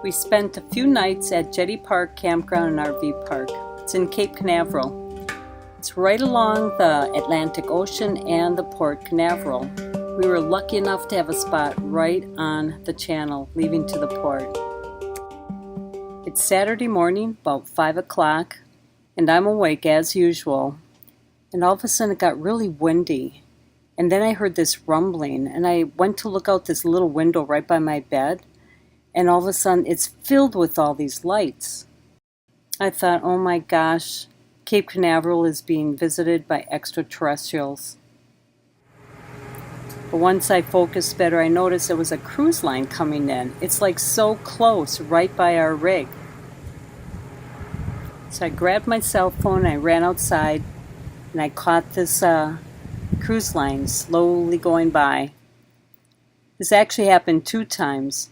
We spent a few nights at Jetty Park Campground and RV Park. It's in Cape Canaveral. It's right along the Atlantic Ocean and the Port Canaveral. We were lucky enough to have a spot right on the channel leading to the port. It's Saturday morning, about 5 o'clock, and I'm awake as usual. And all of a sudden it got really windy. And then I heard this rumbling, and I went to look out this little window right by my bed. And all of a sudden, it's filled with all these lights. I thought, oh my gosh, Cape Canaveral is being visited by extraterrestrials. But once I focused better, I noticed there was a cruise line coming in. It's like so close, right by our rig. So I grabbed my cell phone, I ran outside, and I caught this cruise line slowly going by. This actually happened 2 times.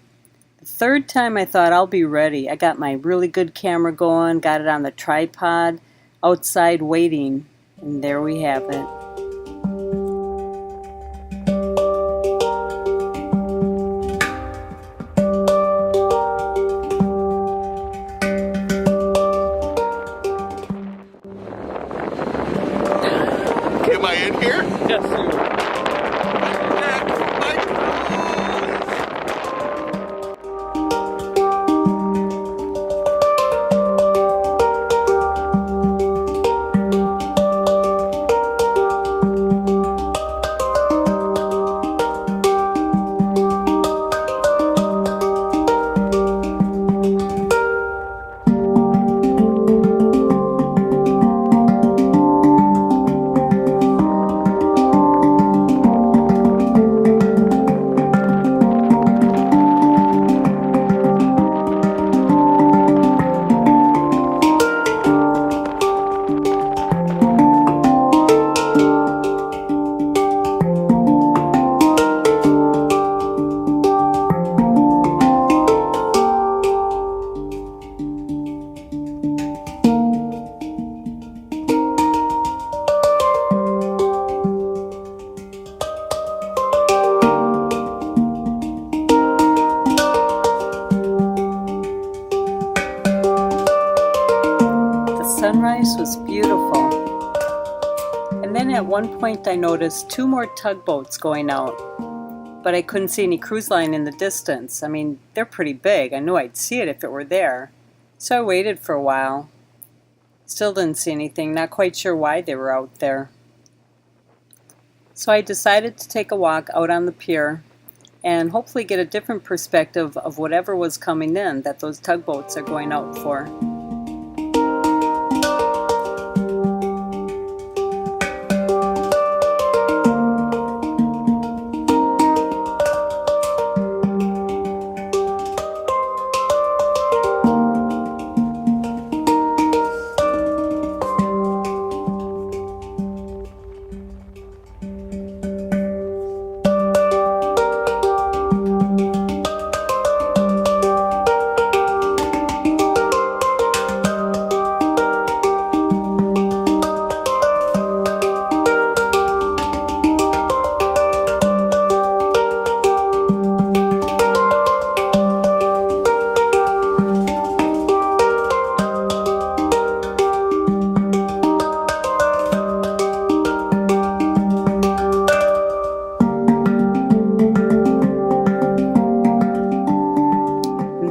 Third time I thought I'll be ready. I got my really good camera going, got it on the tripod, outside waiting, and there we have it. Am I in here? Yes, you are. Sunrise was beautiful. And then at one point I noticed 2 more tugboats going out, but I couldn't see any cruise line in the distance. I mean, they're pretty big. I knew I'd see it if it were there. So I waited for a while. Still didn't see anything, not quite sure why they were out there. So I decided to take a walk out on the pier and hopefully get a different perspective of whatever was coming in that those tugboats are going out for.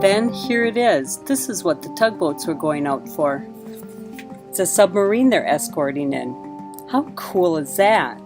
Then here it is. This is what the tugboats were going out for. It's a submarine they're escorting in. How cool is that?